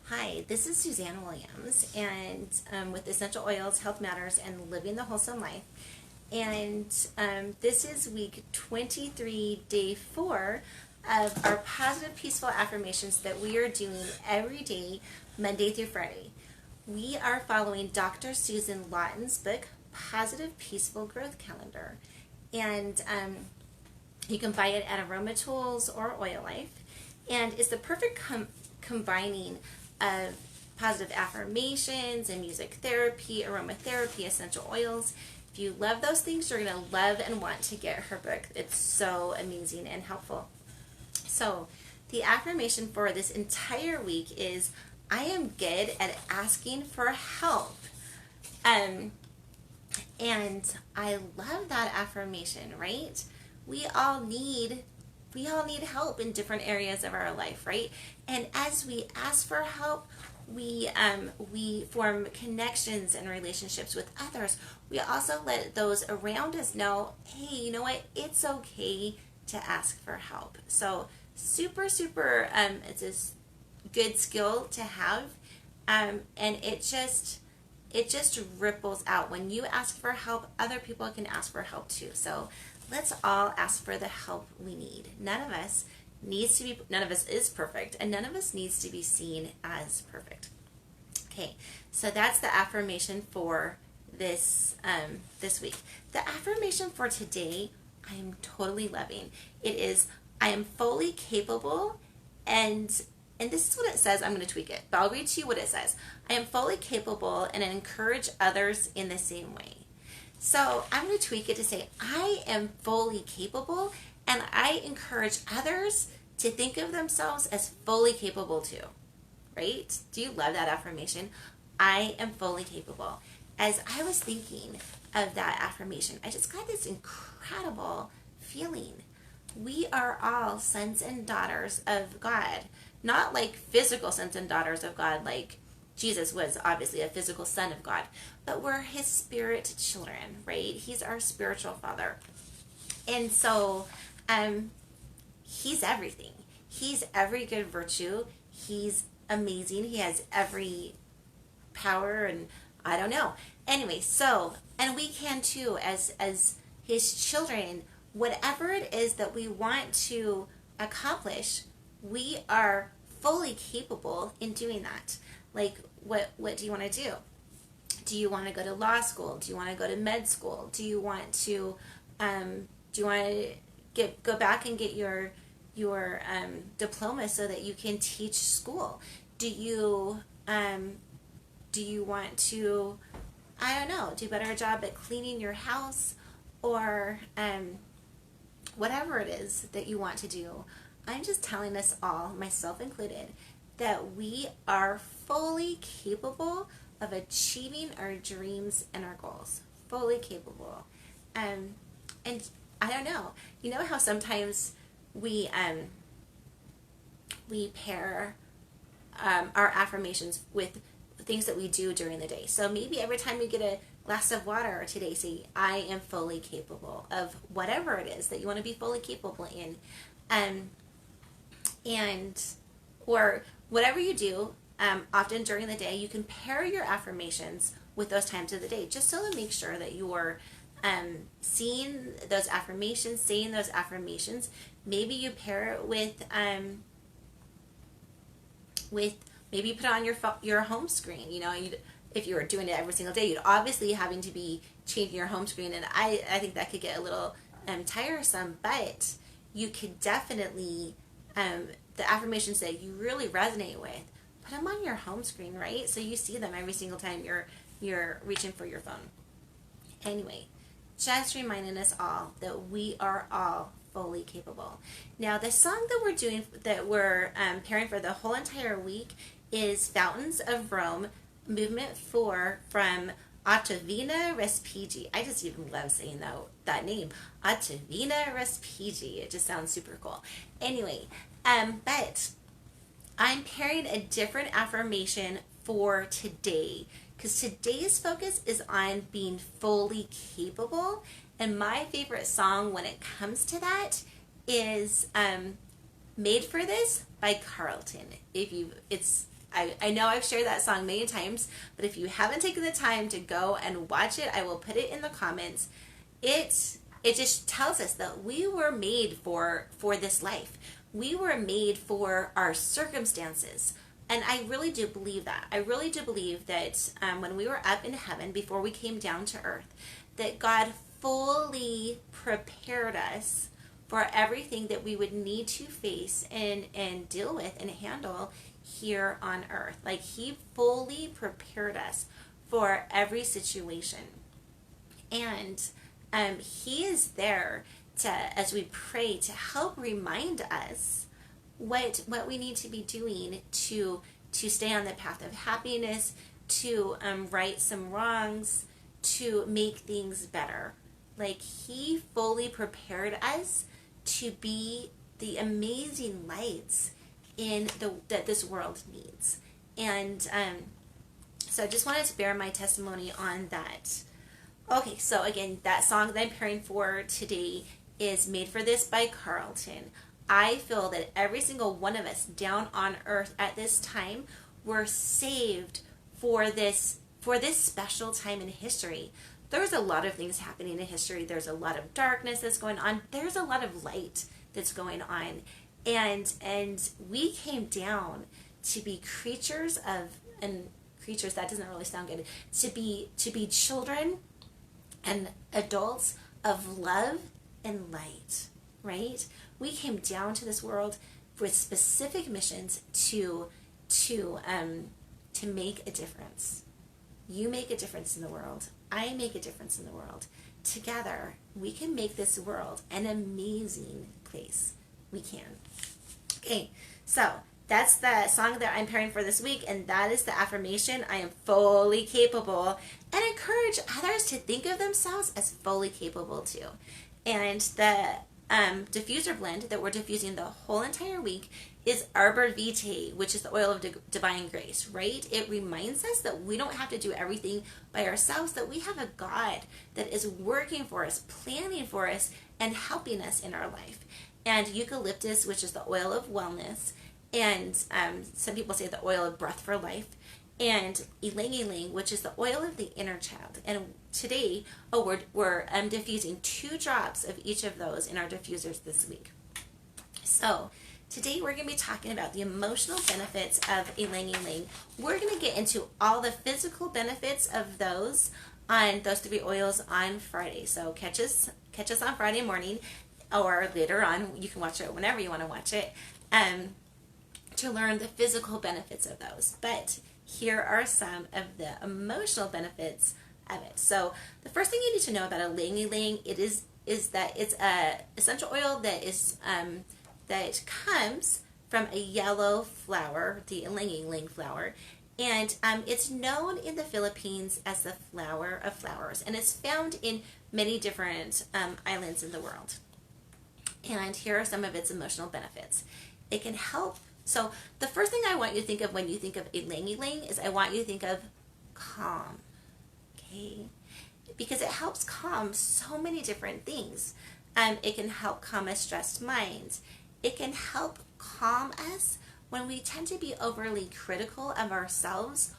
Hi, this is Suzanne Williams, and with Essential Oils, Health Matters, and Living the Wholesome Life. And this is week 23, day 4 of our positive, peaceful affirmations that we are doing every day, Monday through Friday. We are following Dr. Susan Lawton's book, Positive, Peaceful Growth Calendar. And you can buy it at Aroma Tools or Oil Life. And it's the perfect combining of positive affirmations and music therapy, aromatherapy, essential oils. If you love those things, you're going to love and want to get her book. It's so amazing and helpful. So, the affirmation for this entire week is I am good at asking for help. Um, and I love that affirmation, right? We all need help in different areas of our life, right? And as we ask for help, we form connections and relationships with others. We also let those around us know, hey, you know what? It's okay to ask for help. So super, it's a good skill to have, and it just ripples out. When you ask for help, other people can ask for help too. So let's all ask for the help we need. None of us is perfect, and none of us needs to be seen as perfect. Okay, so that's the affirmation for this week. The affirmation for today, I am totally loving. It is, I am fully capable, and this is what it says. I'm going to tweak it, but I'll read to you what it says. I am fully capable and encourage others in the same way. So I'm going to tweak it to say, I am fully capable, and I encourage others to think of themselves as fully capable too. Right? Do you love that affirmation? I am fully capable. As I was thinking of that affirmation, I just got this incredible feeling. We are all sons and daughters of God. Not like physical sons and daughters of God, like Jesus was obviously a physical son of God, but we're his spirit children, right? He's our spiritual father. And so he's everything. He's every good virtue. He's amazing. He has every power, and I don't know. Anyway, so, and we can too as his children. Whatever it is that we want to accomplish, we are fully capable in doing that. Like, what do you want to do? Do you want to go to law school? Do you want to go to med school? Do you want to go back and get your diploma so that you can teach school? Do you want to, I don't know, do a better job at cleaning your house, or whatever it is that you want to do? I'm just telling us all, myself included, that we are fully capable of achieving our dreams and our goals. Fully capable. And I don't know. You know how sometimes we pair our affirmations with things that we do during the day. So maybe every time you get a glass of water today, say, I am fully capable of whatever it is that you want to be fully capable in. And or whatever you do, often during the day, you can pair your affirmations with those times of the day, just so to make sure that you're seeing those affirmations, saying those affirmations. Maybe you pair it with maybe you put it on your home screen. You know, if you were doing it every single day, you'd obviously having to be changing your home screen, and I think that could get a little tiresome. But you could definitely the affirmations that you really resonate with, put them on your home screen, right? So you see them every single time you're reaching for your phone. Anyway, just reminding us all that we are all fully capable. Now, the song that we're pairing for the whole entire week is Fountains of Rome, Movement 4 from Ottavina Respighi. I just even love saying that name. Ottavina Respighi. It just sounds super cool. Anyway, but I'm pairing a different affirmation for today, because today's focus is on being fully capable. And my favorite song when it comes to that is Made for This by Carlton. I know I've shared that song many times, but if you haven't taken the time to go and watch it, I will put it in the comments. It just tells us that we were made for this life. We were made for our circumstances. And I really do believe that. I really do believe that when we were up in heaven, before we came down to earth, that God fully prepared us for everything that we would need to face and deal with and handle here on earth. Like he fully prepared us for every situation. And he is there to, as we pray, to help remind us what we need to be doing to stay on the path of happiness, to right some wrongs, to make things better. Like he fully prepared us to be the amazing lights that this world needs. And so I just wanted to bear my testimony on that. Okay, so again, that song that I'm pairing for today is Made for This by Carlton. I feel that every single one of us down on earth at this time were saved for this special time in history. There's a lot of things happening in history. There's a lot of darkness that's going on. There's a lot of light that's going on. And we came down to be creatures of, and creatures, that doesn't really sound good, to be children and adults of love and light, right? We came down to this world with specific missions to make a difference. You make a difference in the world. I make a difference in the world. Together, we can make this world an amazing place. We can. Okay, so that's the song that I'm pairing for this week, and that is the affirmation: I am fully capable, and encourage others to think of themselves as fully capable too. And the diffuser blend that we're diffusing the whole entire week is Arbor Vitae, which is the oil of divine grace, right? It reminds us that we don't have to do everything by ourselves, that we have a God that is working for us, planning for us, and helping us in our life. And eucalyptus, which is the oil of wellness, and some people say the oil of breath for life, and ylang ylang, which is the oil of the inner child. And today, we're diffusing 2 drops of each of those in our diffusers this week. So today we're going to be talking about the emotional benefits of ylang ylang. We're going to get into all the physical benefits of those on those 3 oils on Friday. So catch us on Friday morning, or later on. You can watch it whenever you want to watch it, to learn the physical benefits of those. But here are some of the emotional benefits of it. So the first thing you need to know about ylang ylang is that it's a essential oil that is that comes from a yellow flower, the ylang ylang flower, and it's known in the Philippines as the flower of flowers, and it's found in many different islands in the world. And here are some of its emotional benefits. It can help. So the first thing I want you to think of when you think of ylang ylang is I want you to think of calm, okay? Because it helps calm so many different things. It can help calm a stressed mind. It can help calm us when we tend to be overly critical of ourselves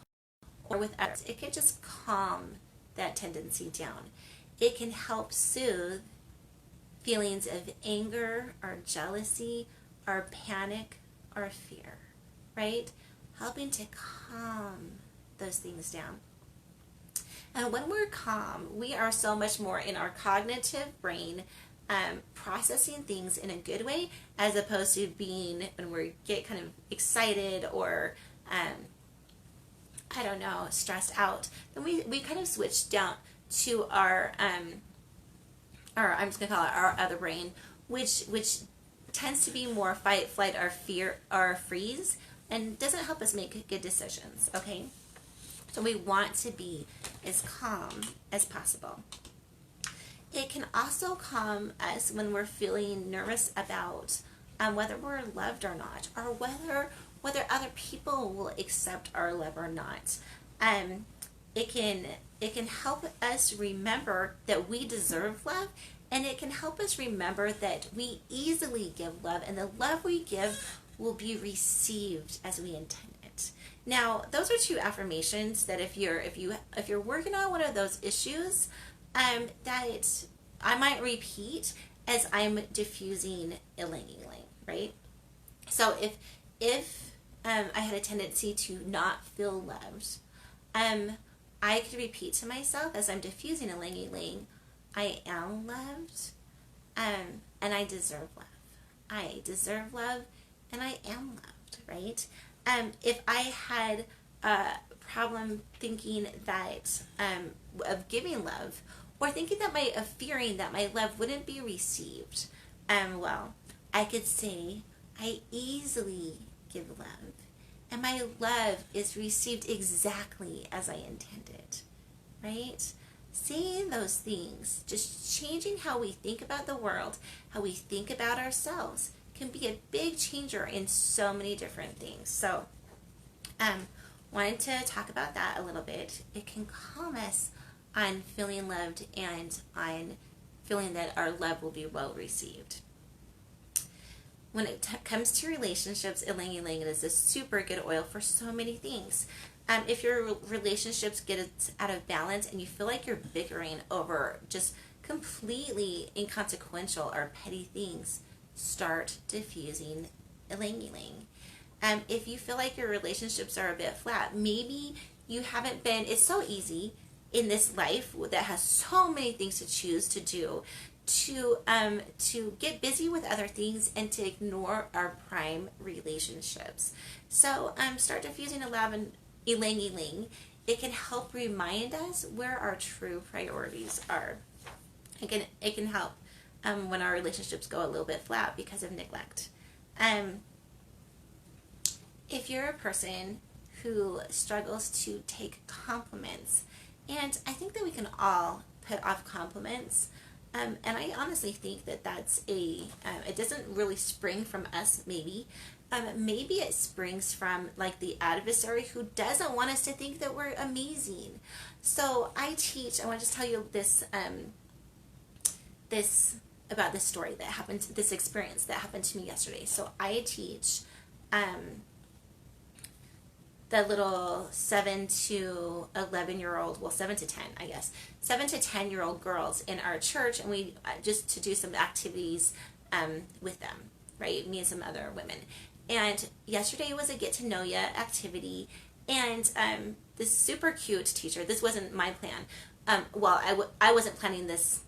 or with others. It can just calm that tendency down. It can help soothe feelings of anger or jealousy or panic or fear, right? Helping to calm those things down. And when we're calm, we are so much more in our cognitive brain, processing things in a good way, as opposed to being when we get kind of excited or I don't know, stressed out. Then we kind of switch down to our I'm just gonna call it our other brain, which tends to be more fight, flight, or fear, or freeze, and doesn't help us make good decisions. Okay, so we want to be as calm as possible. It can also calm us when we're feeling nervous about whether we're loved or not, or whether other people will accept our love or not. It can help us remember that we deserve love, and it can help us remember that we easily give love, and the love we give will be received as we intend it. Now, those are two affirmations that if you're working on one of those issues, that I might repeat as I'm diffusing ylang ylang, right? So if I had a tendency to not feel loved, um, I could repeat to myself as I'm diffusing ylang ylang, I am loved, and I deserve love. I deserve love, and I am loved, right? If I had a problem thinking that of giving love, or thinking that fearing that my love wouldn't be received, well, I could say I easily give love, and my love is received exactly as I intended, right? Saying those things, just changing how we think about the world, how we think about ourselves, can be a big changer in so many different things. So, wanted to talk about that a little bit. It can calm us on feeling loved and on feeling that our love will be well received. When it comes to relationships, ylang ylang is a super good oil for so many things. If your relationships get out of balance and you feel like you're bickering over just completely inconsequential or petty things, start diffusing ylang ylang. If you feel like your relationships are a bit flat, maybe you haven't been, it's so easy in this life that has so many things to choose to do to get busy with other things and to ignore our prime relationships. So start diffusing a love and ylang ylang. It can help remind us where our true priorities are. It can help when our relationships go a little bit flat because of neglect. If you're a person who struggles to take compliments, and I think that we can all put off compliments, and I honestly think that that's it doesn't really spring from us, maybe. Maybe it springs from like the adversary who doesn't want us to think that we're amazing. So I want to just tell you about this story that happened, this experience that happened to me yesterday. So I teach the little 7 to 11-year-old, well, 7 to 10, I guess, 7 to 10-year-old girls in our church, and we just to do some activities with them, right? Me and some other women. And yesterday was a get to know ya activity, and this super cute teacher. This wasn't my plan. I wasn't planning this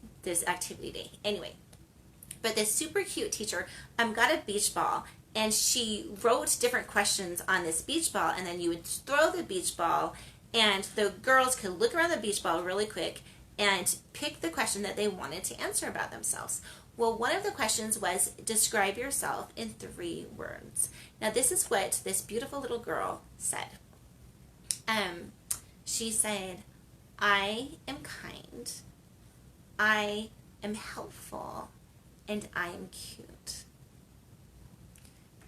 activity day anyway. But this super cute teacher got a beach ball, and she wrote different questions on this beach ball, and then you would throw the beach ball, and the girls could look around the beach ball really quick and pick the question that they wanted to answer about themselves. Well, one of the questions was, describe yourself in 3 words. Now, this is what this beautiful little girl said. She said, I am kind, I am helpful, and I am cute.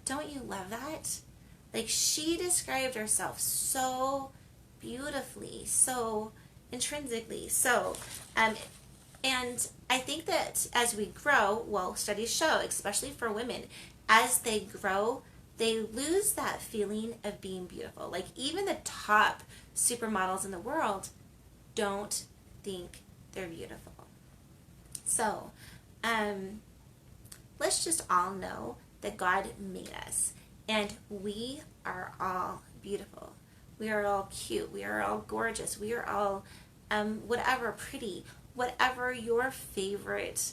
Don't you love that? Like, she described herself so beautifully, so intrinsically. So, and I think that as we grow, well, studies show, especially for women, as they grow, they lose that feeling of being beautiful. Like, even the top supermodels in the world don't think they're beautiful. So, let's just all know that God made us, and we are all beautiful. We are all cute. We are all gorgeous. We are all whatever, pretty, whatever your favorite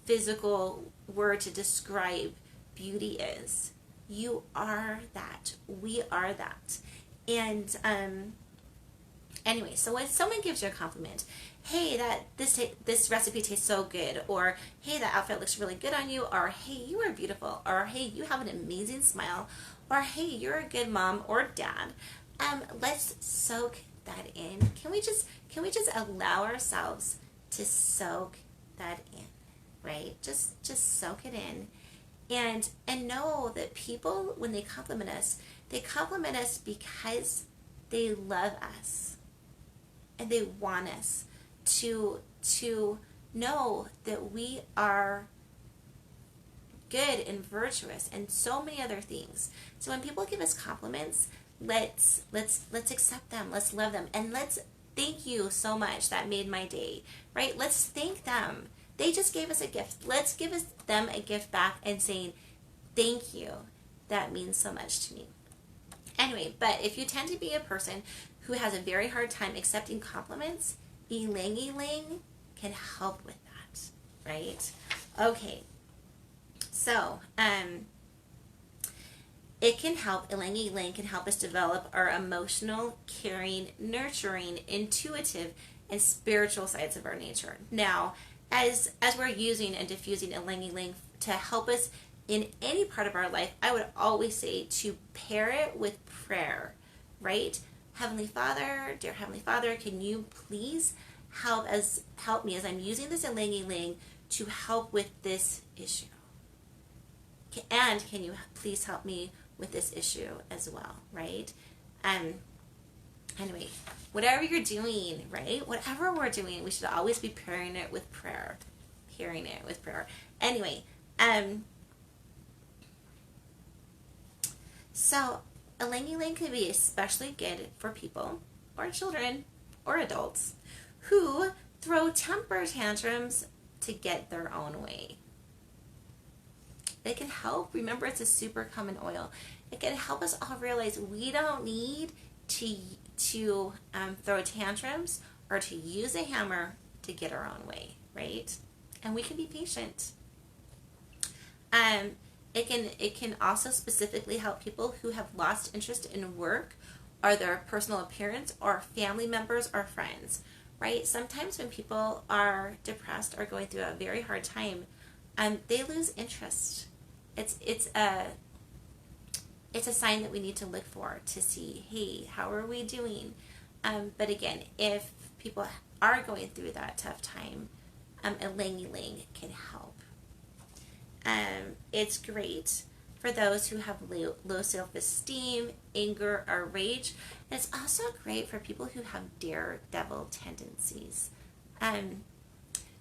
physical word to describe beauty is. You are that. We are that. And anyway, so when someone gives you a compliment, hey, this recipe tastes so good, or hey, that outfit looks really good on you, or hey, you are beautiful, or hey, you have an amazing smile, or hey, you're a good mom or dad. Let's soak that in. Can we just allow ourselves to soak that in, right? Just soak it in, and know that people, when they compliment us because they love us, and they want us to know that we are good and virtuous and so many other things. So when people give us compliments, let's accept them. Let's love them. And let's thank you so much. That made my day, right? Let's thank them. They just gave us a gift. Let's give them a gift back and saying, thank you. That means so much to me. Anyway, but if you tend to be a person who has a very hard time accepting compliments, Ylang-ylang can help with that, right? Okay, so it can help, Ylang-ylang can help us develop our emotional, caring, nurturing, intuitive, and spiritual sides of our nature. Now, as we're using and diffusing Ylang-ylang to help us in any part of our life, I would always say to pair it with prayer, right? Heavenly Father, dear Heavenly Father, can you please help me as I'm using this Ylang-ylang to help with this issue? And can you please help me with this issue as well, right? Anyway, whatever you're doing, right? Whatever we're doing, we should always be pairing it with prayer. Pairing it with prayer. Anyway, so Ylang-ylang can be especially good for people or children or adults who throw temper tantrums to get their own way. It can help. Remember, it's a super common oil. It can help us all realize we don't need to throw tantrums or to use a hammer to get our own way, right? And we can be patient. It can also specifically help people who have lost interest in work or their personal appearance or family members or friends, right? Sometimes when people are depressed or going through a very hard time, they lose interest. It's a sign that we need to look for to see, hey, how are we doing? But again, if people are going through that tough time, Ylang-ylang can help. It's great for those who have low self-esteem, anger, or rage. And it's also great for people who have daredevil tendencies.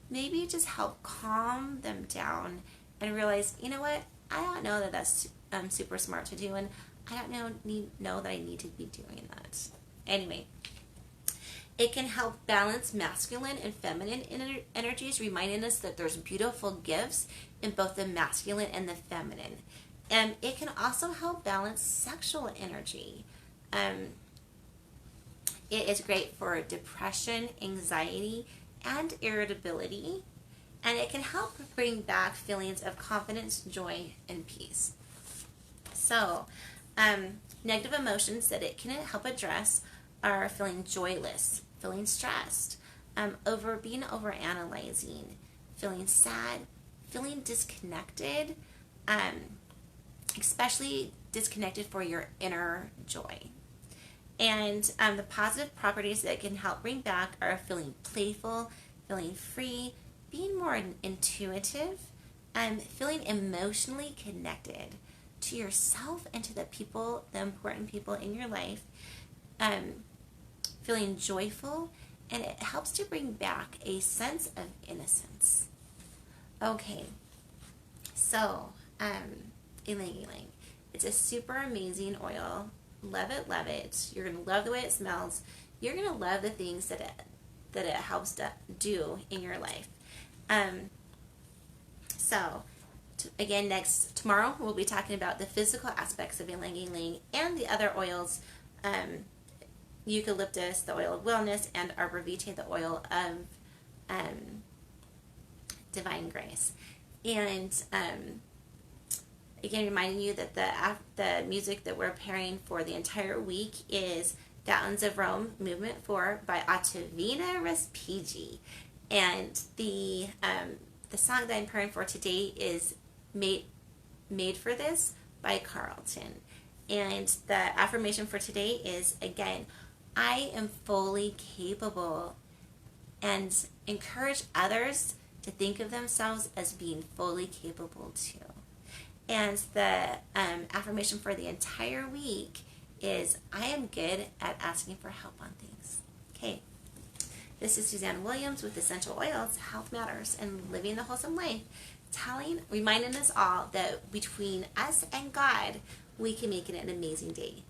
Maybe just help calm them down and realize, you know what, I don't know that that's super smart to do, and I don't know that I need to be doing that. Anyway, it can help balance masculine and feminine energies, reminding us that there's beautiful gifts in both the masculine and the feminine. And it can also help balance sexual energy. It is great for depression, anxiety, and irritability. And it can help bring back feelings of confidence, joy, and peace. So, negative emotions that it can help address are feeling joyless, feeling stressed, being overanalyzing, feeling sad, feeling disconnected, especially disconnected for your inner joy. And the positive properties that can help bring back are feeling playful, feeling free, being more intuitive, feeling emotionally connected to yourself and to the important people in your life, feeling joyful, and it helps to bring back a sense of innocence. Okay, so Ylang-ylang. It's a super amazing oil. Love it, love it. You're going to love the way it smells. You're going to love the things that it helps to do in your life. Again, tomorrow we'll be talking about the physical aspects of Ylang-ylang and the other oils, eucalyptus, the oil of wellness, and arbor vitae, the oil of divine grace. And again, reminding you that the music that we're pairing for the entire week is Fountains of Rome, Movement 4 by Ottavina Respighi. And the song that I'm pairing for today is Made for This by Carlton. And the affirmation for today is, again, I am fully capable, and encourage others to think of themselves as being fully capable too. And the affirmation for the entire week is, I am good at asking for help on things. Okay. This is Suzanne Williams with Essential Oils, Health Matters, and Living the Wholesome Life, reminding us all that between us and God, we can make it an amazing day.